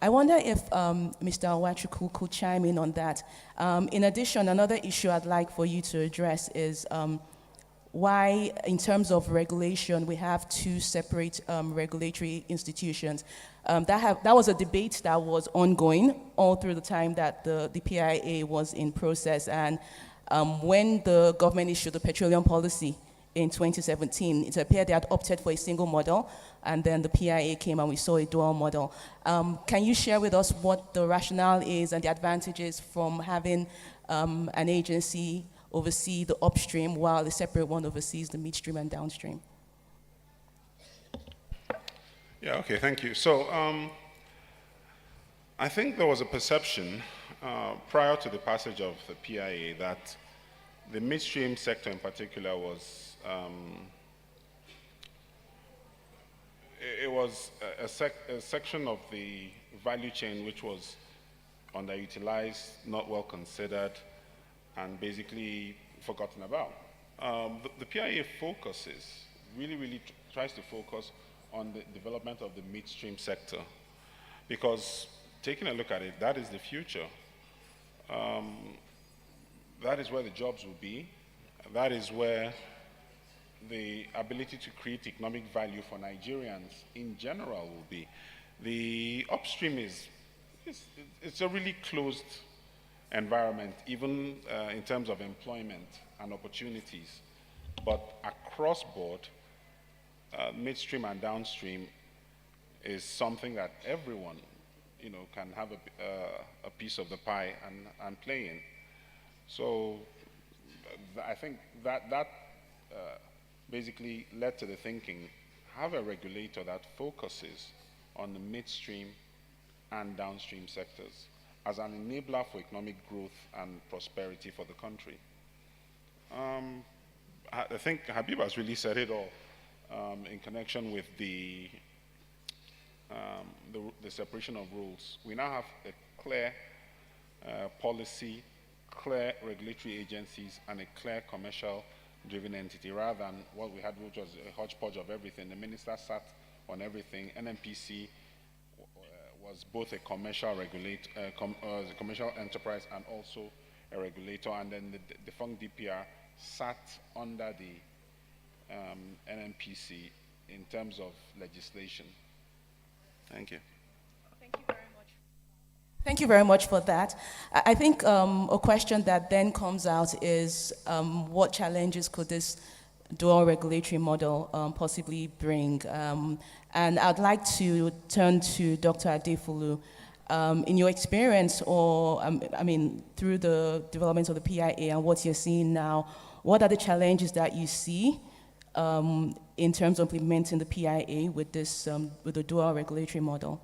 I wonder if Mr. Awachukwu could chime in on that. In addition, another issue I'd like for you to address is why, in terms of regulation, we have two separate regulatory institutions. That was a debate that was ongoing all through the time that the PIA was in process. And when the government issued the petroleum policy in 2017, it appeared they had opted for a single model, and then the PIA came and we saw a dual model. Can you share with us what the rationale is and the advantages from having an agency oversee the upstream while the separate one oversees the midstream and downstream? Yeah, okay, thank you. So I think there was a perception prior to the passage of the PIA that the midstream sector in particular was a section of the value chain which was underutilized, not well considered, and basically forgotten about. The PIA focuses, really tries to focus on the development of the midstream sector, because taking a look at it, that is the future. That is where the jobs will be. That is where the ability to create economic value for Nigerians in general will be. The upstream it's a really closed environment, even in terms of employment and opportunities. But across board, midstream and downstream is something that everyone, can have a piece of the pie and play in. So I think that basically led to the thinking, have a regulator that focuses on the midstream and downstream sectors as an enabler for economic growth and prosperity for the country. I think Habib has really said it all in connection with the separation of roles. We now have a clear policy, clear regulatory agencies, and a clear commercial-driven entity, rather than what we had, which was a hodgepodge of everything. The minister sat on everything. NNPC was both a commercial commercial enterprise and also a regulator, and then the defunct DPR sat under the NNPC in terms of legislation. Thank you. Thank you very much. Thank you very much for that. I think a question that then comes out is what challenges could this dual regulatory model possibly bring? And I'd like to turn to Dr. Adefulu. In your experience, or through the development of the PIA and what you're seeing now, what are the challenges that you see in terms of implementing the PIA with this with the dual regulatory model?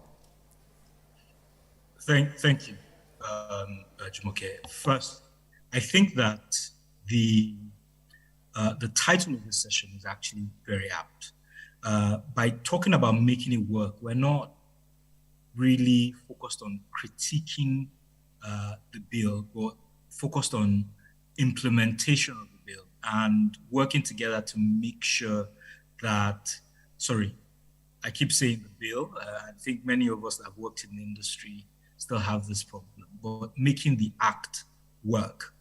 Thank you, Jumoke. First, I think that the title of this session is actually very apt. By talking about making it work, we're not really focused on critiquing the bill, but focused on implementation of the bill and working together to make sure that, I keep saying the bill, I think many of us that have worked in the industry still have this problem, but making the act work.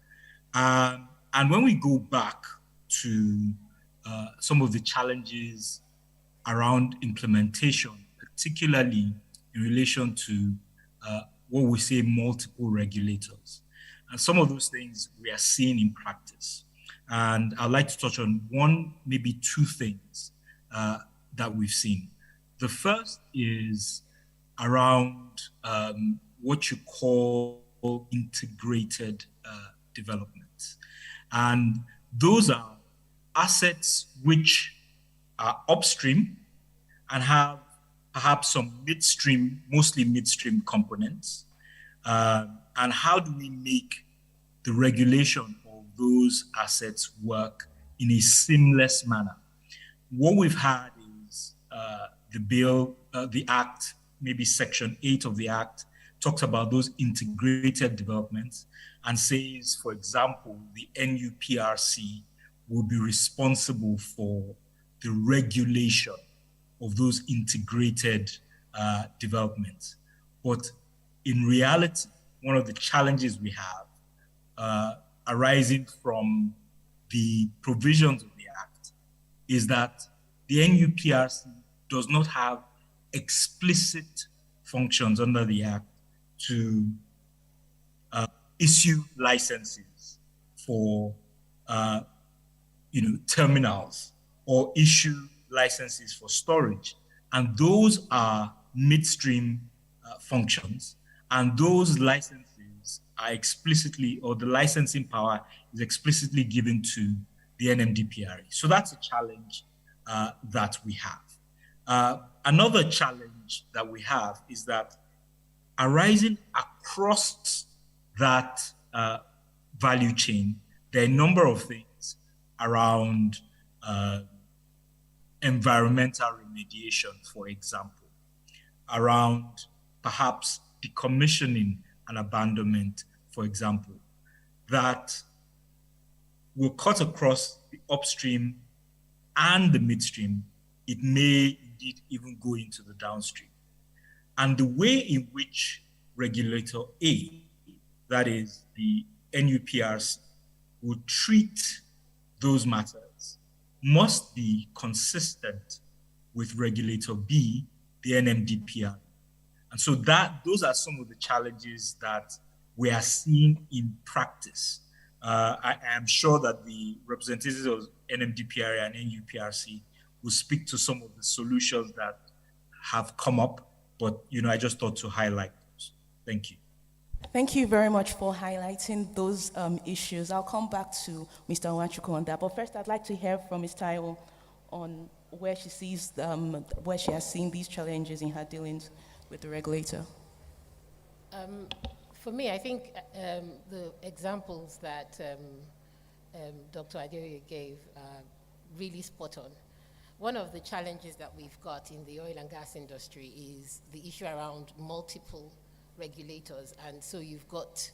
And when we go back to some of the challenges around implementation, particularly in relation to what we say multiple regulators. And some of those things we are seeing in practice. And I'd like to touch on one, maybe two things that we've seen. The first is around what you call integrated development. And those are assets which are upstream and have perhaps some midstream, mostly midstream components. And how do we make the regulation of those assets work in a seamless manner? What we've had is the bill, the act, maybe section 8 of the act, talks about those integrated developments and says, for example, the NUPRC will be responsible for the regulation of those integrated developments. But in reality, one of the challenges we have arising from the provisions of the Act is that the NUPRC does not have explicit functions under the Act to issue licenses for terminals or issue licenses for storage. And those are midstream functions. And those licenses are explicitly, or the licensing power is explicitly given to the NMDPRA. So that's a challenge that we have. Another challenge that we have is that arising across that value chain, there are a number of things around environmental remediation, for example, around perhaps decommissioning and abandonment, for example, that will cut across the upstream and the midstream. It may indeed even go into the downstream. And the way in which regulator A, that is the NUPRC, will treat those matters must be consistent with regulator B, the NMDPRA. And so those are some of the challenges that we are seeing in practice. I am sure that the representatives of NMDPRA and NUPRC will speak to some of the solutions that have come up, but I just thought to highlight those. Thank you. Thank you very much for highlighting those issues. I'll come back to Mr. Nwachukwu on that. But first, I'd like to hear from Ms. Taiwo on where she sees, where she has seen these challenges in her dealings with the regulator. For me, I think the examples that Dr. Adeoye gave are really spot on. One of the challenges that we've got in the oil and gas industry is the issue around multiple regulators. And so you've got,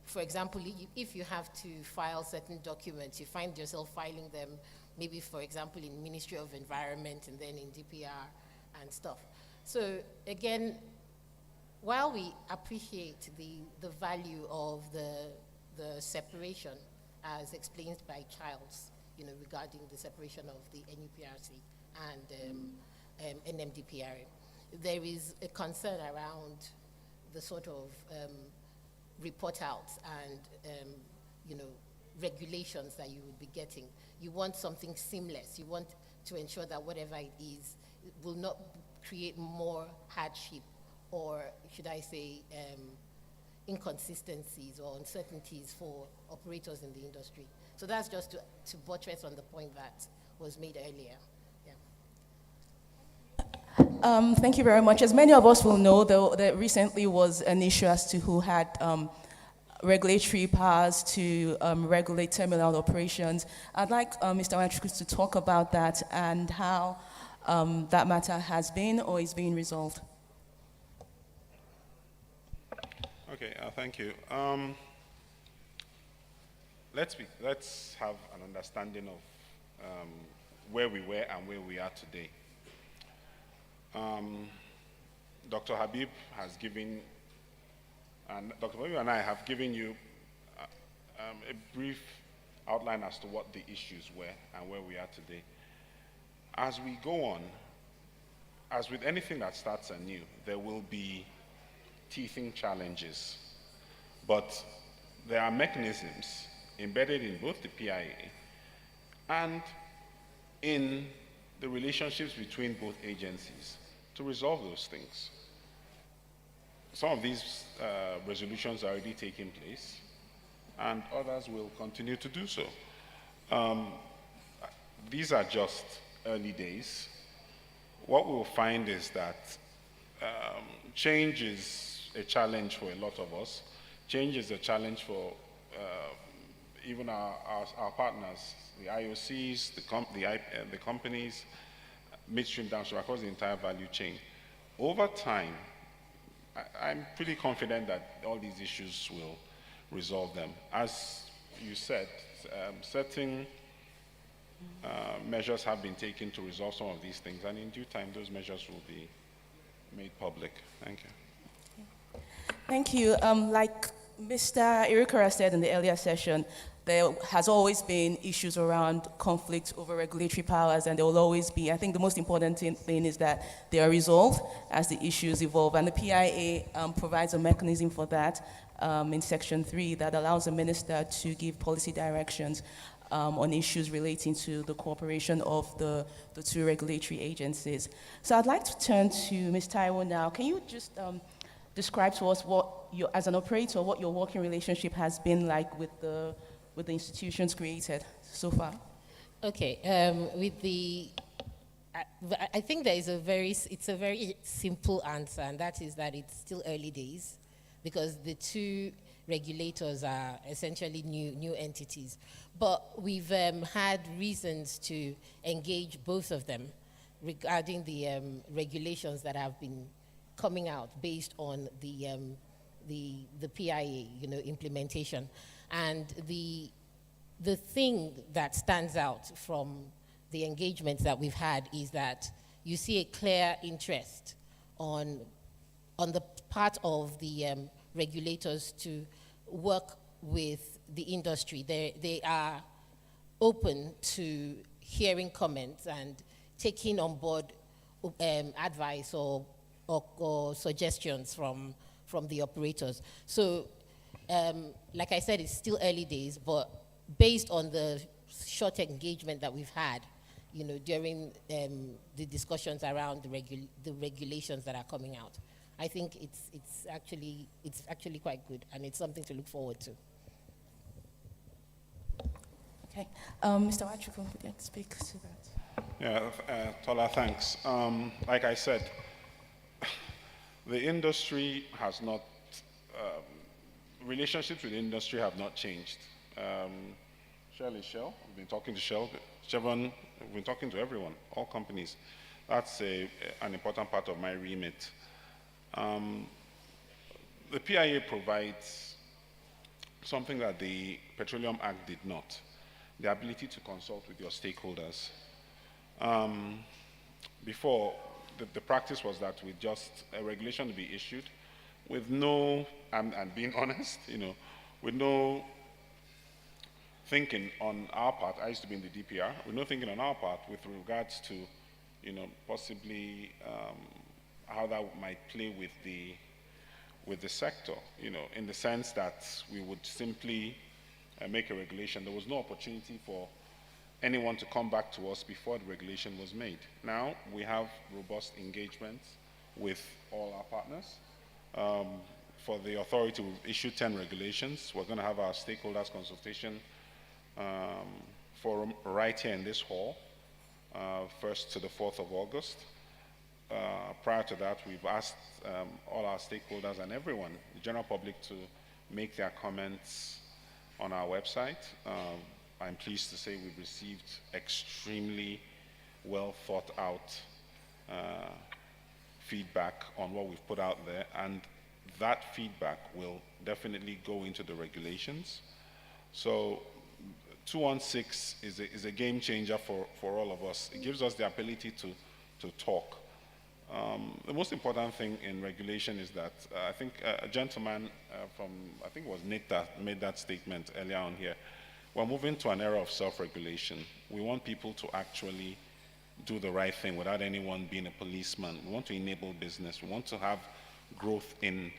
for example, if you have to file certain documents, you find yourself filing them maybe, for example, in Ministry of Environment and then in DPR and stuff. So again, while we appreciate the value of the separation as explained by Childs, regarding the separation of the NUPRC and NMDPRA, there is a concern around the sort of report outs and regulations that you would be getting. You want something seamless. You want to ensure that whatever it is, it will not create more hardship or, should I say, inconsistencies or uncertainties for operators in the industry. So that's just to buttress on the point that was made earlier. Thank you very much. As many of us will know, there recently was an issue as to who had regulatory powers to regulate terminal operations. I'd like Mr. Nwachukwu to talk about that and how that matter has been or is being resolved. Okay, thank you. Let's have an understanding of where we were and where we are today. Dr. Habib has given, and Dr. Habib and I have given you a brief outline as to what the issues were and where we are today. As we go on, as with anything that starts anew, there will be teething challenges, but there are mechanisms embedded in both the PIA and in the relationships between both agencies to resolve those things. Some of these resolutions are already taking place, and others will continue to do so. These are just early days. What we'll find is that change is a challenge for a lot of us. Change is a challenge for even our partners, the IOCs, the companies, midstream, downstream, across the entire value chain. Over time, I'm pretty confident that all these issues will resolve them. As you said, certain measures have been taken to resolve some of these things, and in due time, those measures will be made public. Thank you. Thank you. Like Mr. Irikara said in the earlier session, there has always been issues around conflict over regulatory powers, and there will always be. I think the most important thing is that they are resolved as the issues evolve, and the PIA provides a mechanism for that in Section 3 that allows the minister to give policy directions on issues relating to the cooperation of the two regulatory agencies. So I'd like to turn to Ms. Taiwo now. Can you just describe to us as an operator, what your working relationship has been like with the institutions created so far? Okay, I think it's a very simple answer, and that is that it's still early days, because the two regulators are essentially new entities. But we've had reasons to engage both of them regarding the regulations that have been coming out based on the PIA, implementation. And the thing that stands out from the engagements that we've had is that you see a clear interest on the part of the regulators to work with the industry. They are open to hearing comments and taking on board advice or suggestions from the operators. So, like I said, it's still early days, but based on the short engagement that we've had, during the discussions around the regulations that are coming out, I think it's actually quite good, and it's something to look forward to. Okay, Mr. Wachuku, would you like to speak to that? Yeah, Tola, thanks. Like I said, the industry has not, relationships with the industry have not changed. Shell is Shell. We've been talking to Shell. Chevron, we've been talking to everyone, all companies. That's an important part of my remit. The PIA provides something that the Petroleum Act did not, the ability to consult with your stakeholders. Before, the practice was that with just a regulation to be issued, with no, and being honest, with no thinking on our part. I used to be in the DPR, with no thinking on our part with regards to, possibly how that might play with the sector, in the sense that we would simply make a regulation. There was no opportunity for anyone to come back to us before the regulation was made. Now we have robust engagement with all our partners. For the authority, we've issued 10 regulations. We're going to have our stakeholders consultation forum right here in this hall, 1st to the 4th of August. Prior to that, we've asked all our stakeholders and everyone, the general public, to make their comments on our website. I'm pleased to say we've received extremely well thought out feedback on what we've put out there, and that feedback will definitely go into the regulations. So 216 is a game changer for all of us. It gives us the ability to talk. The most important thing in regulation is that I think a gentleman I think it was Nick that made that statement earlier on here. We're moving to an era of self-regulation. We want people to actually do the right thing without anyone being a policeman. We want to enable business. We want to have growth in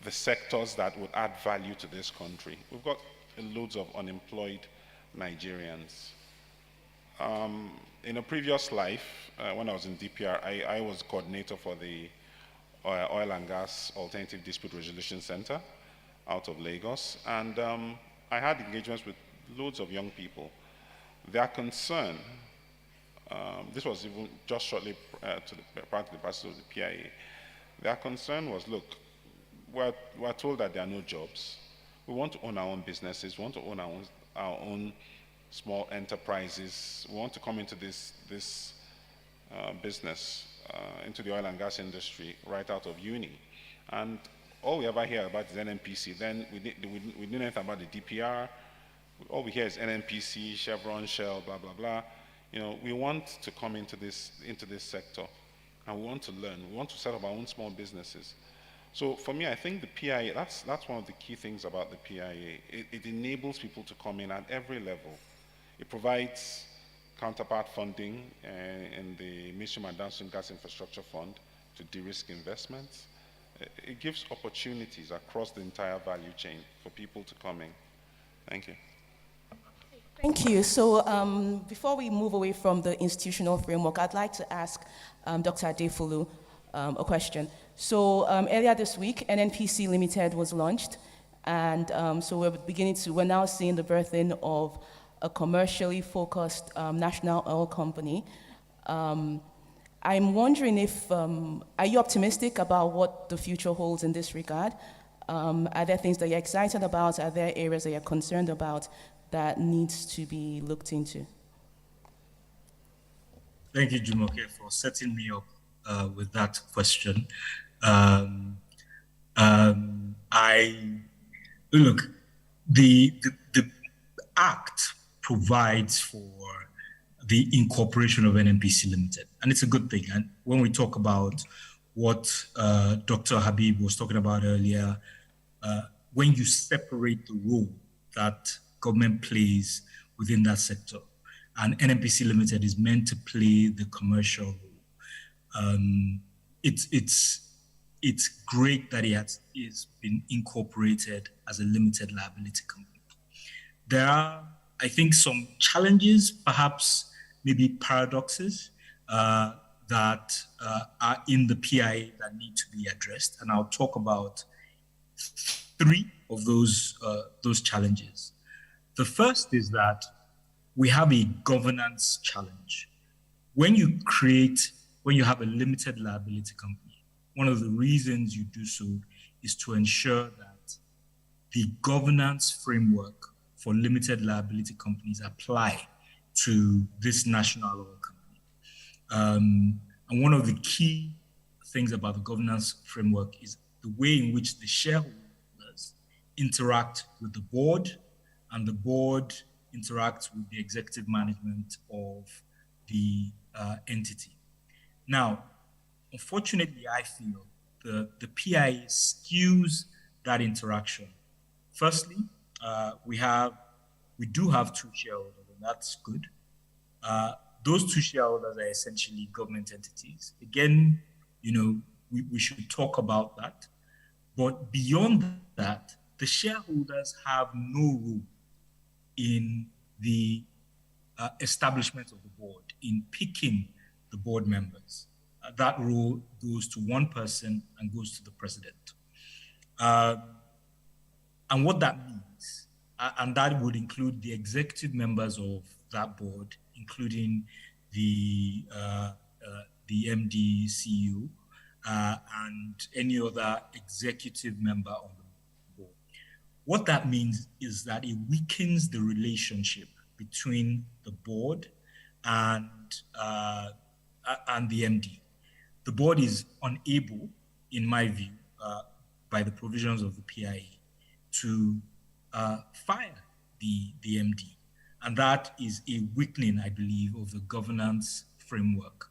the sectors that would add value to this country. We've got loads of unemployed Nigerians. In a previous life, when I was in DPR, I was coordinator for the Oil and Gas Alternative Dispute Resolution Center out of Lagos, and I had engagements with loads of young people. Their concern, this was even just shortly prior to the passage of the PIA, their concern was, look, we're told that there are no jobs. We want to own our own businesses. We want to own our own small enterprises. We want to come into this business, into the oil and gas industry right out of uni. And all we ever hear about is NNPC. Then we didn't know anything about the DPR. All we hear is NNPC, Chevron, Shell, blah, blah, blah. We want to come into this sector. and we want to learn. We want to set up our own small businesses. So for me, I think the PIA, that's one of the key things about the PIA. It enables people to come in at every level. It provides counterpart funding in the Midstream and Downstream Gas Infrastructure Fund to de-risk investments. It gives opportunities across the entire value chain for people to come in. Thank you. Thank you. So before we move away from the institutional framework, I'd like to ask Dr. Adefulu a question. So earlier this week, NNPC Limited was launched, and so we're now seeing the birthing of a commercially focused national oil company. I'm wondering if, are you optimistic about what the future holds in this regard? Are there things that you're excited about? Are there areas that you're concerned about that needs to be looked into? Thank you, Jumoke, for setting me up with that question. Look, the Act provides for the incorporation of NNPC Limited, and it's a good thing. And when we talk about what Dr. Habib was talking about earlier, when you separate the role that government plays within that sector, and NNPC Limited is meant to play the commercial role, it's great that it's been incorporated as a limited liability company. There are, I think, some challenges, perhaps maybe paradoxes that are in the PIA that need to be addressed, and I'll talk about three of those challenges. The first is that we have a governance challenge. When you have a limited liability company, one of the reasons you do so is to ensure that the governance framework for limited liability companies apply to this national oil company. And one of the key things about the governance framework is the way in which the shareholders interact with the board, and the board interacts with the executive management of the entity. Now, unfortunately, I feel the PIA skews that interaction. Firstly, we do have two shareholders, and that's good. Those two shareholders are essentially government entities. Again, we should talk about that. But beyond that, the shareholders have no role in the establishment of the board, in picking the board members. That role goes to one person and goes to the president. And what that means, and that would include the executive members of that board, including the MD, CEO, and any other executive member on the board. What that means is that it weakens the relationship between the board and the MD. The board is unable, in my view, by the provisions of the PIA, to fire the MD. And that is a weakening, I believe, of the governance framework.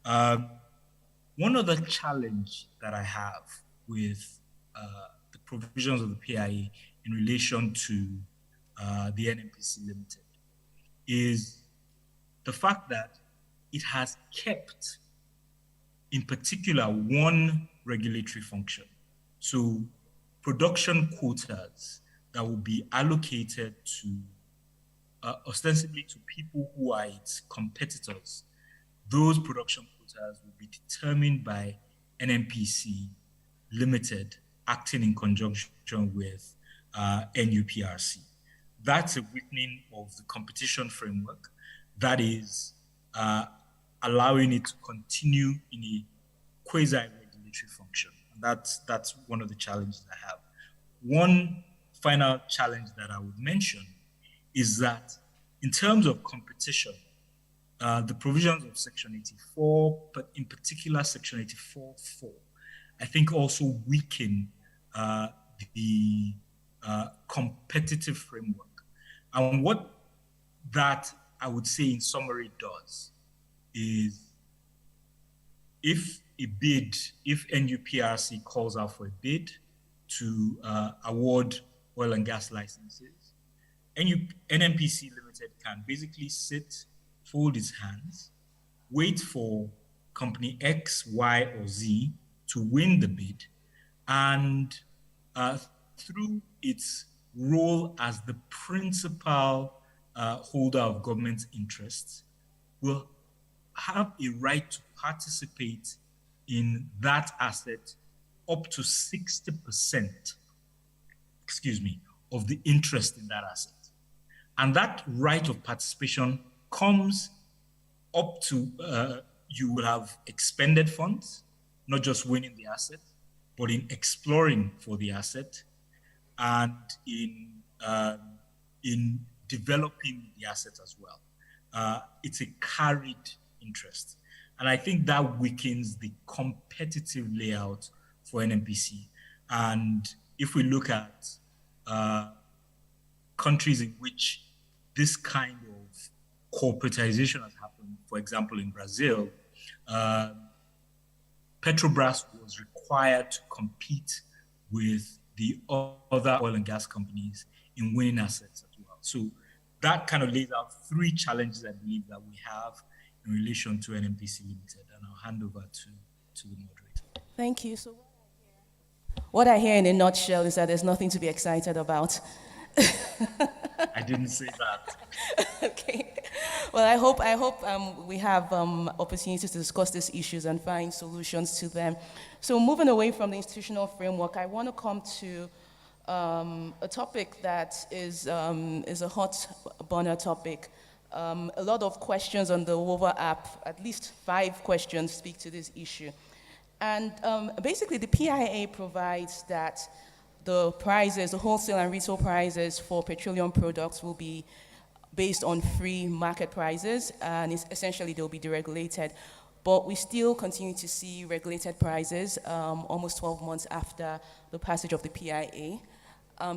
One other challenge that I have with the provisions of the PIA in relation to the NNPC Limited is the fact that it has kept, in particular, one regulatory function. So production quotas that will be allocated to ostensibly to people who are its competitors. Those production quotas will be determined by NNPC Limited, acting in conjunction with NUPRC. That's a weakening of the competition framework that is allowing it to continue in a quasi-regulatory function. And that's one of the challenges I have. One final challenge that I would mention is that in terms of competition, the provisions of Section 84, but in particular Section 84.4, I think also weaken the competitive framework. And what that, I would say in summary, does is if a bid, if NUPRC calls out for a bid to award oil and gas licenses, NNPC Limited can basically sit, fold its hands, wait for company X, Y, or Z to win the bid, and through its role as the principal holder of government interests, will have a right to participate in that asset up to 60%, of the interest in that asset. And that right of participation comes up to, you will have expended funds, not just winning the asset, but in exploring for the asset and in developing the asset as well. It's a carried interest. And I think that weakens the competitive layout for NNPC. And if we look at countries in which this kind of corporatization has happened, for example, in Brazil, Petrobras was required to compete with the other oil and gas companies in winning assets as well. So that kind of lays out three challenges, I believe, that we have in relation to NNPC Limited. And I'll hand over to the moderator. Thank you. So what I hear in a nutshell is that there's nothing to be excited about. I didn't say that. Okay. Well, I hope we have opportunities to discuss these issues and find solutions to them. So moving away from the institutional framework, I want to come to a topic that is a hot burner topic. A lot of questions on the WOVA app, at least 5 questions speak to this issue. And basically, the PIA provides that the prices, the wholesale and retail prices for petroleum products will be based on free market prices, and essentially they'll be deregulated. But we still continue to see regulated prices almost 12 months after the passage of the PIA.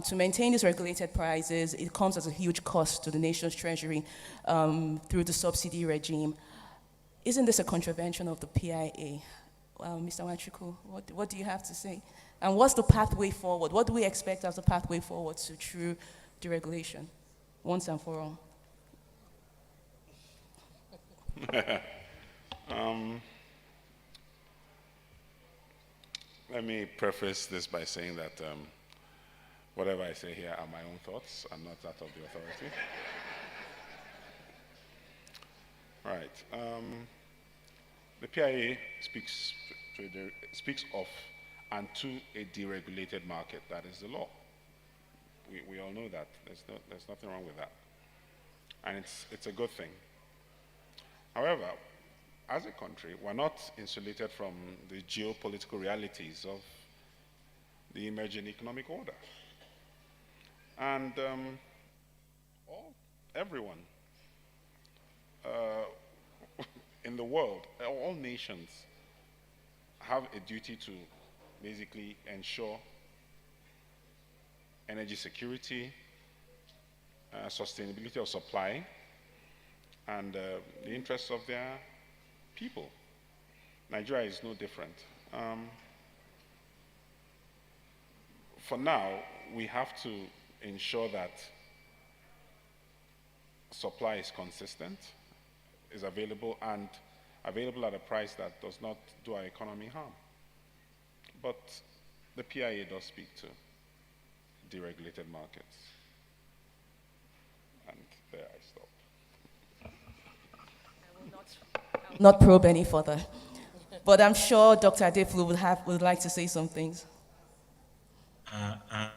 To maintain these regulated prices, it comes as a huge cost to the nation's treasury through the subsidy regime. Isn't this a contravention of the PIA? Mr. Nwachukwu, what do you have to say? And what's the pathway forward? What do we expect as the pathway forward to true deregulation, once and for all? Let me preface this by saying that whatever I say here are my own thoughts and not that of the authority. Right. The PIA speaks of and to a deregulated market. That is the law. We all know that. There's nothing wrong with that. And it's a good thing. However, as a country, we're not insulated from the geopolitical realities of the emerging economic order. And everyone in the world, all nations, have a duty to basically ensure energy security, sustainability of supply, and the interests of their people. Nigeria is no different. For now, we have to ensure that supply is consistent, is available, and available at a price that does not do our economy harm. But the PIA does speak to deregulated markets. And there I stop. I will not probe any further. But I'm sure Dr. Adefulu would like to say some things. I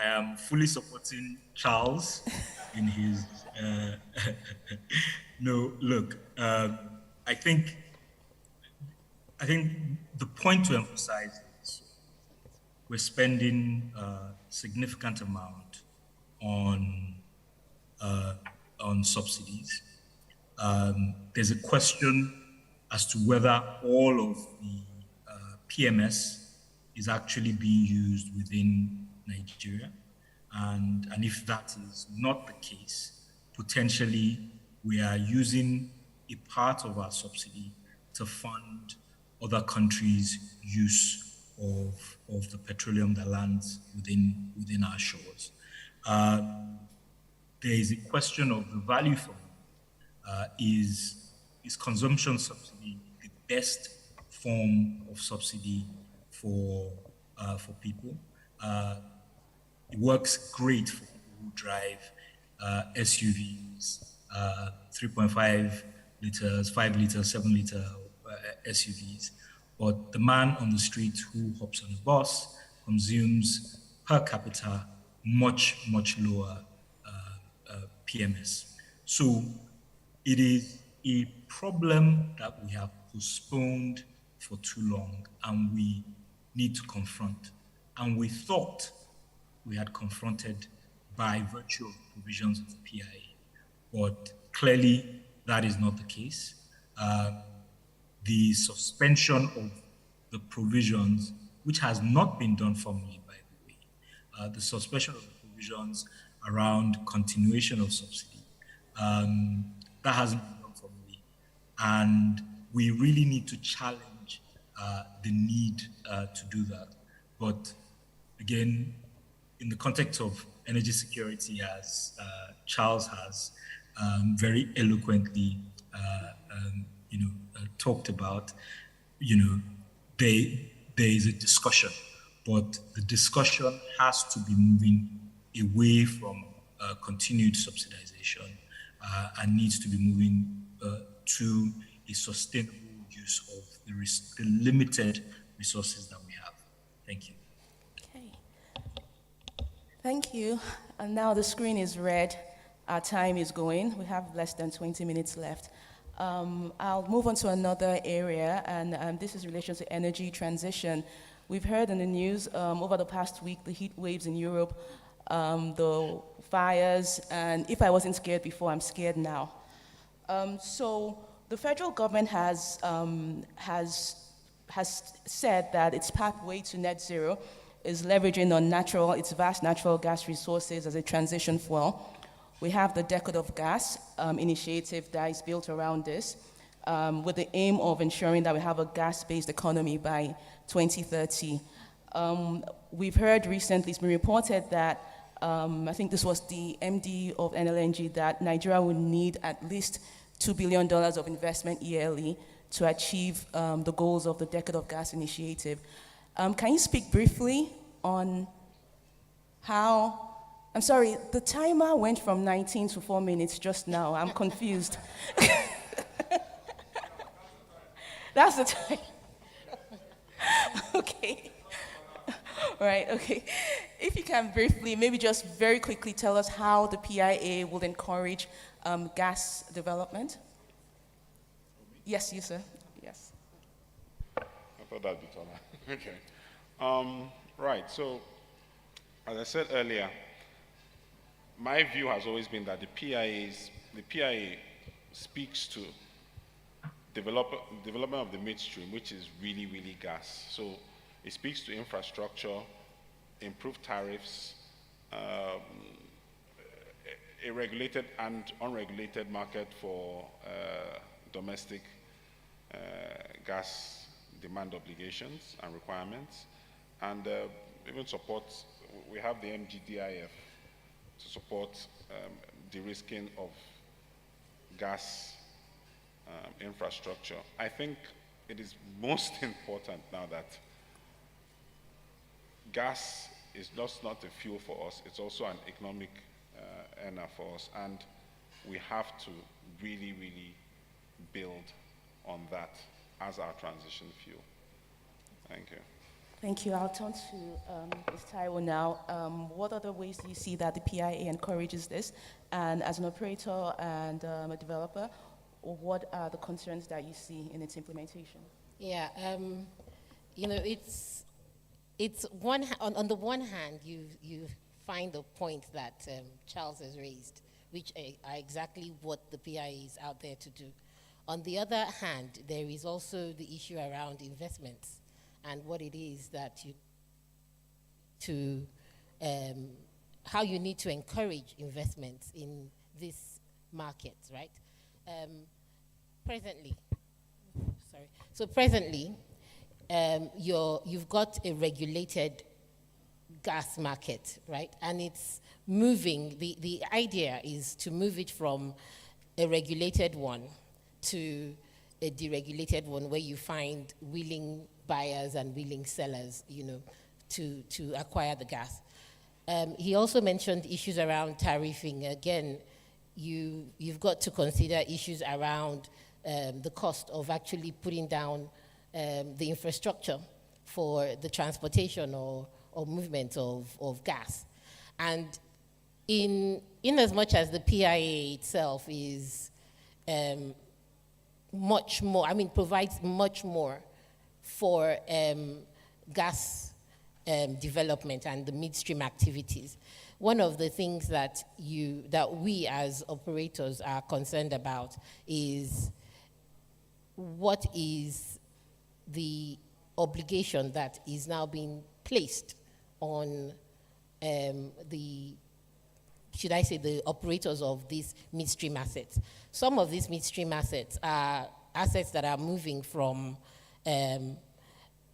am fully supporting Charles in his. No, look. I think the point to emphasize is we're spending a significant amount on subsidies. There's a question as to whether all of the PMS is actually being used within Nigeria. And if that is not the case, potentially we are using a part of our subsidy to fund other countries' use of the petroleum that lands within our shores. There is a question of the value for money. Is consumption subsidy the best form of subsidy for people? It works great for people who drive SUVs, 3.5 liters, 5 liters, 7 liter SUVs. But the man on the street who hops on a bus consumes per capita much, much lower PMS. So it is a problem that we have postponed for too long and we need to confront. And we thought we had confronted by virtue of provisions of the PIA. But clearly that is not the case. The suspension of the provisions, which has not been done formally, by the way, the suspension of the provisions around continuation of subsidy, that hasn't been done formally. And we really need to challenge the need to do that. But again, in the context of energy security, as Charles has very eloquently talked about, there is a discussion, but the discussion has to be moving away from continued subsidization and needs to be moving to a sustainable use of the limited resources that we have. Thank you. Okay. Thank you. And now the screen is red. Our time is going. We have less than 20 minutes left. I'll move on to another area, and this is in relation to energy transition. We've heard in the news over the past week the heat waves in Europe, the fires, and if I wasn't scared before, I'm scared now. So the federal government has said that its pathway to net zero is leveraging on its vast natural gas resources as a transition fuel. We have the Decade of Gas initiative that is built around this, with the aim of ensuring that we have a gas-based economy by 2030. We've heard recently, it's been reported that, I think this was the MD of NLNG, that Nigeria would need at least $2 billion of investment yearly to achieve the goals of the Decade of Gas initiative. Can you speak briefly on how, I'm sorry, the timer went from 19 to 4 minutes just now. I'm confused. That's the time. Okay. All right, okay. If you can briefly, maybe just very quickly tell us how the PIA will encourage gas development. Yes, you, sir. Yes. I thought that'd be taller. Okay. Right, so as I said earlier, my view has always been that the PIA speaks to development of the midstream, which is really, really gas. So it speaks to infrastructure, improved tariffs, a regulated and unregulated market for domestic gas demand obligations and requirements, and even support. We have the MGDIF to support de-risking of gas infrastructure. I think it is most important now that gas is just not a fuel for us, it's also an economic earner for us, and we have to really, really build on that as our transition fuel. Thank you. Thank you. I'll turn to Ms. Taiwo now. What other ways do you see that the PIA encourages this? And as an operator and a developer, what are the concerns that you see in its implementation? Yeah, it's on the one hand, you find the point that Charles has raised, which are exactly what the PIA is out there to do. On the other hand, there is also the issue around investments and what it is that how you need to encourage investments in this market, right? Presently, sorry. So presently, you've got a regulated gas market, right? And it's moving, the idea is to move it from a regulated one to a deregulated one where you find willing buyers and willing sellers, to acquire the gas. He also mentioned issues around tariffing. Again, you've got to consider issues around the cost of actually putting down the infrastructure for the transportation or movement of gas. And in as much as the PIA itself is much more, provides much more for gas development and the midstream activities. One of the things that we as operators are concerned about is what is the obligation that is now being placed on the operators of these midstream assets. Some of these midstream assets are assets that are moving from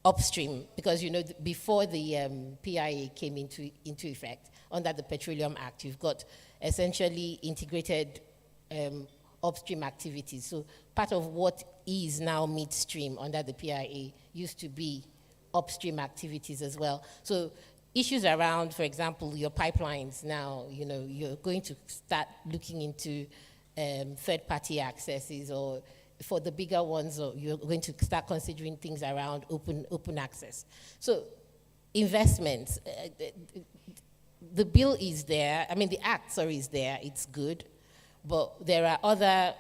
upstream, because before the PIA came into effect under the Petroleum Act, you've got essentially integrated upstream activities. So part of what is now midstream under the PIA used to be upstream activities as well. So issues around, for example, your pipelines now, you're going to start looking into third-party accesses, or for the bigger ones, or you're going to start considering things around open access. So investments, the bill is there, the act, is there, it's good, but there are other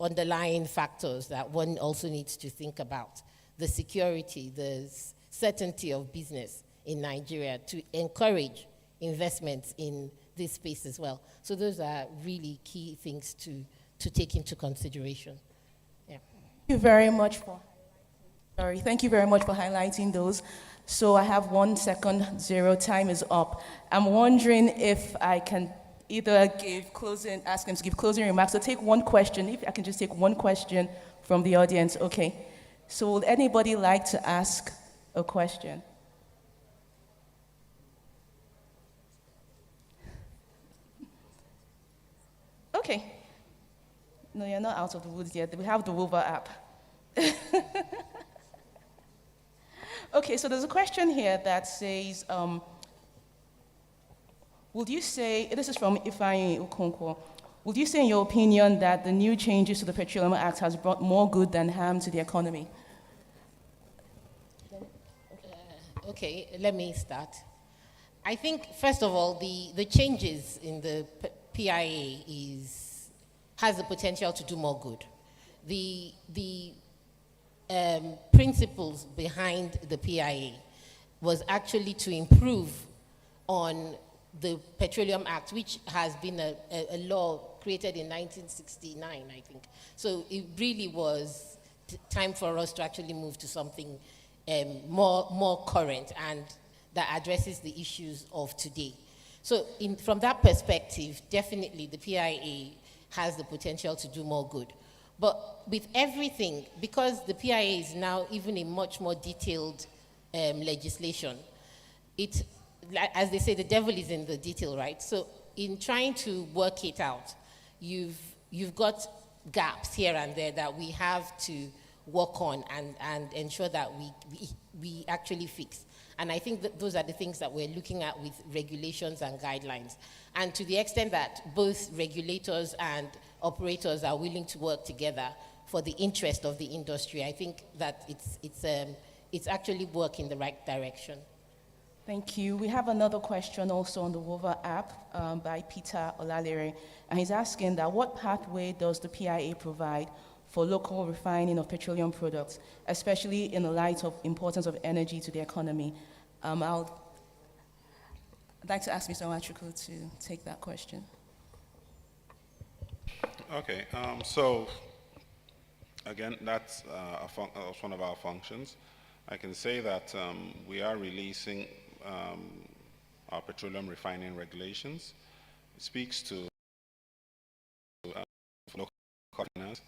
underlying factors that one also needs to think about. The security, the certainty of business in Nigeria to encourage investments in this space as well. So those are really key things to take into consideration. Yeah. Thank you very much for highlighting those. So I have 1 second, 0, time is up. I'm wondering if I can either ask him to give closing remarks, or take one question. If I can just take one question from the audience, okay. So would anybody like to ask a question? Okay. No, you're not out of the woods yet. We have the Wova app. Okay, so there's a question here that says, would you say, this is from Ifeanyi Okonkwo, would you say in your opinion that the new changes to the Petroleum Act has brought more good than harm to the economy? Okay, let me start. I think, first of all, the changes in the PIA has the potential to do more good. The principles behind the PIA was actually to improve on the Petroleum Act, which has been a law created in 1969, I think. So it really was time for us to actually move to something more current and that addresses the issues of today. So from that perspective, definitely the PIA has the potential to do more good. But with everything, because the PIA is now even a much more detailed legislation, as they say, the devil is in the detail, right? So in trying to work it out, you've got gaps here and there that we have to work on and ensure that we actually fix. And I think that those are the things that we're looking at with regulations and guidelines. And to the extent that both regulators and operators are willing to work together for the interest of the industry, I think that it's actually work in the right direction. Thank you. We have another question also on the Wova app by Peter Olalere, and he's asking that what pathway does the PIA provide for local refining of petroleum products, especially in the light of importance of energy to the economy? I'd like to ask Mr. Nwachukwu to take that question. Okay, so again, that's one of our functions. I can say that we are releasing our petroleum refining regulations. It speaks to local refiners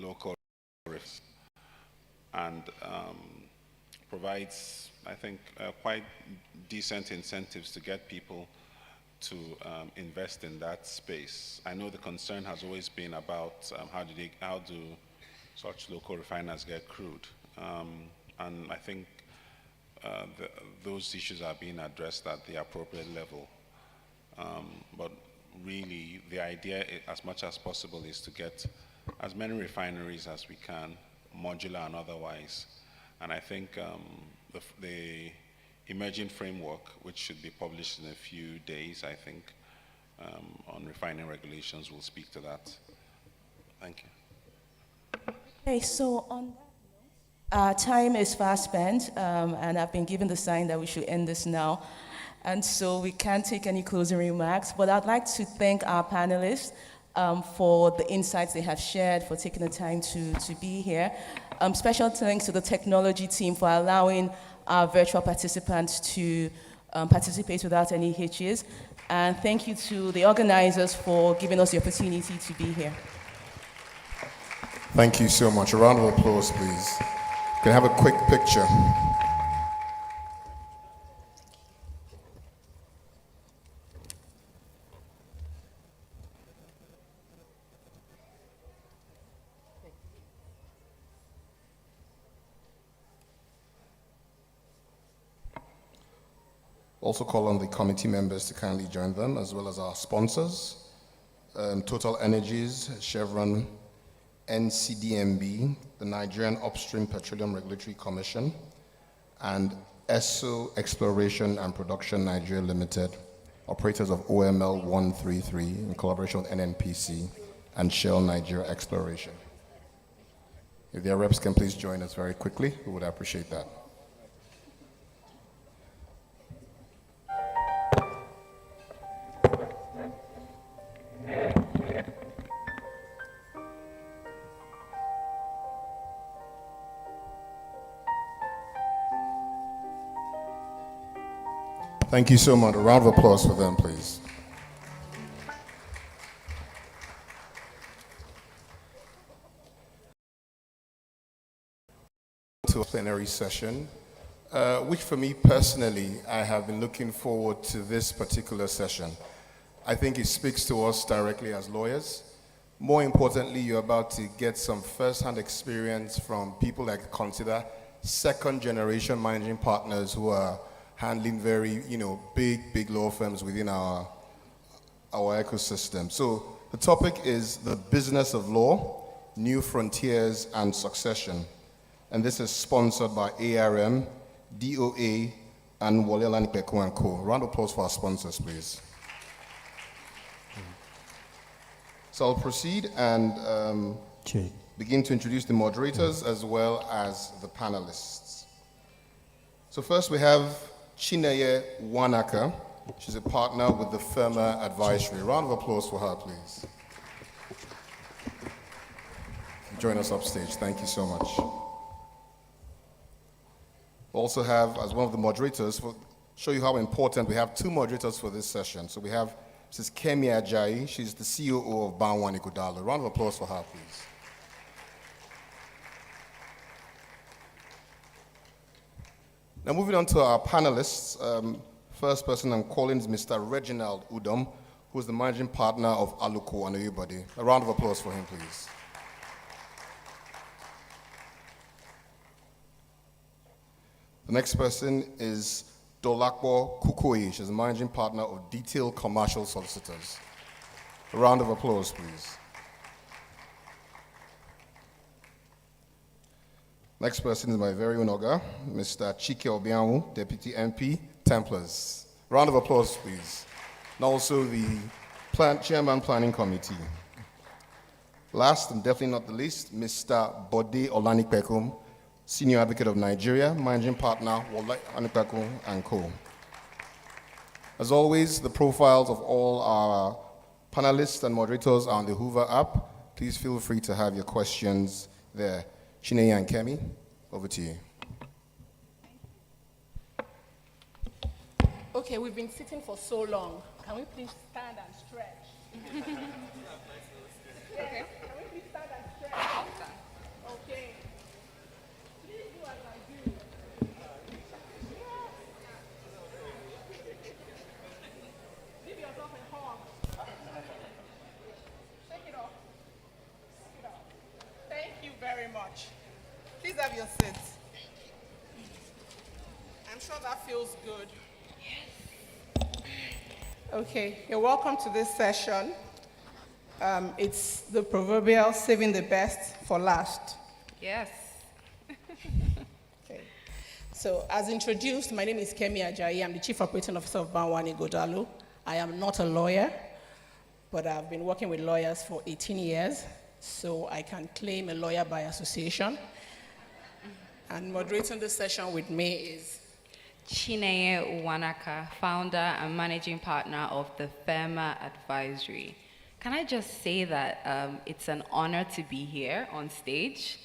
local refiners and provides, I think, quite decent incentives to get people to invest in that space. I know the concern has always been about how do such local refiners get crude, and I think those issues are being addressed at the appropriate level. But really, the idea, as much as possible, is to get as many refineries as we can, modular and otherwise. And I think the emerging framework, which should be published in a few days, I think, on refining regulations will speak to that. Thank you. Okay, so on that, time is fast spent, and I've been given the sign that we should end this now. And so we can't take any closing remarks, but I'd like to thank our panelists for the insights they have shared, for taking the time to be here. Special thanks to the technology team for allowing our virtual participants to participate without any hitches. And thank you to the organizers for giving us the opportunity to be here. Thank you so much. A round of applause, please. Can I have a quick picture? Also call on the committee members to kindly join them, as well as our sponsors, Total Energies, Chevron, NCDMB, the Nigerian Upstream Petroleum Regulatory Commission, and ESSO Exploration and Production Nigeria Limited, operators of OML 133 in collaboration with NNPC, and Shell Nigeria Exploration. If their reps can please join us very quickly, we would appreciate that. Thank you so much. A round of applause for them, please. To a plenary session, which for me personally, I have been looking forward to this particular session. I think it speaks to us directly as lawyers. More importantly, you're about to get some first-hand experience from people that consider second-generation managing partners who are handling very, big law firms within our ecosystem. So the topic is the business of law, new frontiers and succession. And this is sponsored by ARM, DOA, and Wole Olanipekun & Co. Round of applause for our sponsors, please. So I'll proceed and begin to introduce the moderators as well as the panelists. So first we have Chineye Wanaka. She's a partner with the Firma Advisory. Round of applause for her, please. Join us upstage. Thank you so much. We also have, as one of the moderators, to show you how important, we have two moderators for this session. So we have Mrs. Kemi Ajayi. She's the COO of Banwan Ighodalo. Round of applause for her, please. Now moving on to our panelists, first person I'm calling is Mr. Reginald Udom, who is the managing partner of Aluko and Oyubode. A round of applause for him, please. The next person is Dolakbo Kukoyi. She's the managing partner of Detail Commercial Solicitors. A round of applause, please. Next person is my very own Oga, Mr. Chike Obianwu, Deputy MP, Templars. Round of applause, please. And also the Chairman Planning Committee. Last and definitely not the least, Mr. Bode Olanipekun, Senior Advocate of Nigeria, Managing Partner, Wole Olanipekun & Co. As always, the profiles of all our panelists and moderators are on the Hoover app. Please feel free to have your questions there. Chineye and Kemi, over to you. Okay, we've been sitting for so long. Can we please stand and stretch? Okay. Can we please stand and stretch? your seat. I'm sure that feels good. Okay, you're welcome to this session. It's the proverbial saving the best for last. Yes. Okay. So, as introduced, my name is Kemi Ajayi. I'm the Chief Operating Officer of Banwani Godalu. I am not a lawyer, but I've been working with lawyers for 18 years, so I can claim a lawyer by association. And moderating this session with me is Chineye Uwanaka, founder and managing partner of the FEMA Advisory. Can I just say that it's an honor to be here on stage.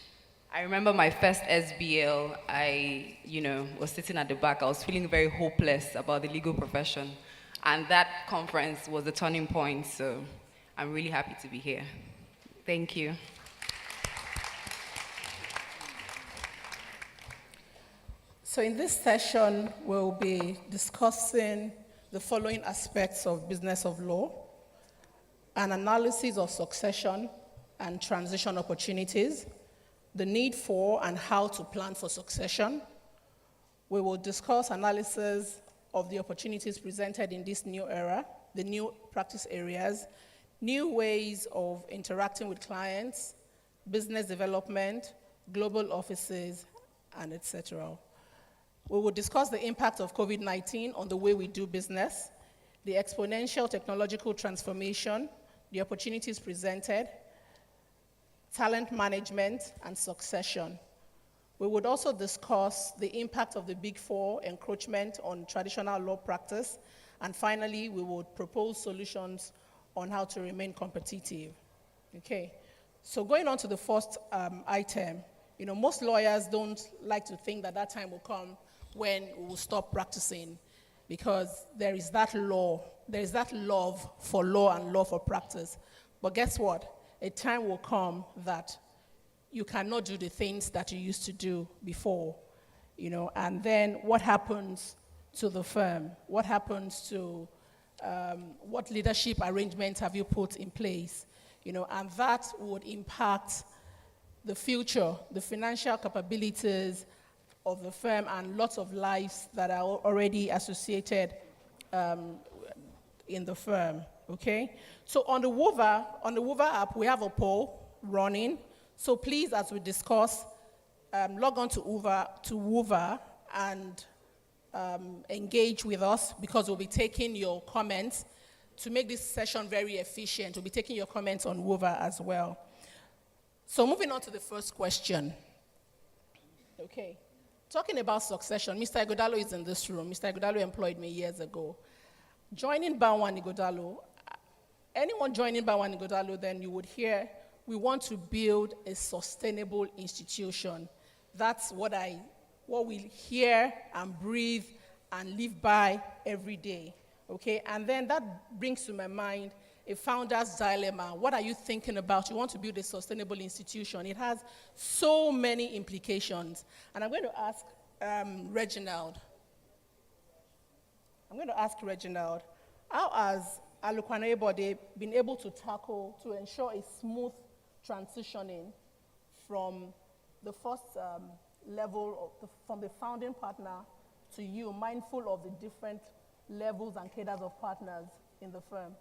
I remember my first SBL, I was sitting at the back. I was feeling very hopeless about the legal profession. And that conference was a turning point, so I'm really happy to be here. Thank you. So in this session, we'll be discussing the following aspects of business of law: an analysis of succession and transition opportunities, the need for and how to plan for succession. We will discuss analysis of the opportunities presented in this new era, the new practice areas, new ways of interacting with clients, business development, global offices, and etc. We will discuss the impact of COVID-19 on the way we do business, the exponential technological transformation, the opportunities presented, talent management, and succession. We would also discuss the impact of the Big Four encroachment on traditional law practice, and finally, we would propose solutions on how to remain competitive. Okay, so going on to the first item, most lawyers don't like to think that that time will come when we will stop practicing, because there is that love for law and love for practice. But guess what? A time will come that you cannot do the things that you used to do before, and then what happens to the firm? What happens to, what leadership arrangements have you put in place? And that would impact the future, the financial capabilities of the firm, and lots of lives that are already associated in the firm, okay? So on the Wova app, we have a poll running. So please, as we discuss, log on to Wova and engage with us, because we'll be taking your comments to make this session very efficient. We'll be taking your comments on Wova as well. So moving on to the first question. Okay. Talking about succession, Mr. Ighodalo is in this room. Mr. Ighodalo employed me years ago. Joining Banwani Ighodalo, anyone joining Banwani Ighodalo, then you would hear, we want to build a sustainable institution. That's what we hear and breathe and live by every day, okay? And then that brings to my mind a founder's dilemma. What are you thinking about? You want to build a sustainable institution. It has so many implications. And I'm going to ask Reginald. How has Alukwane Bode been able to ensure a smooth transitioning from the first level, from the founding partner to you, mindful of the different levels and cadres of partners in the firm?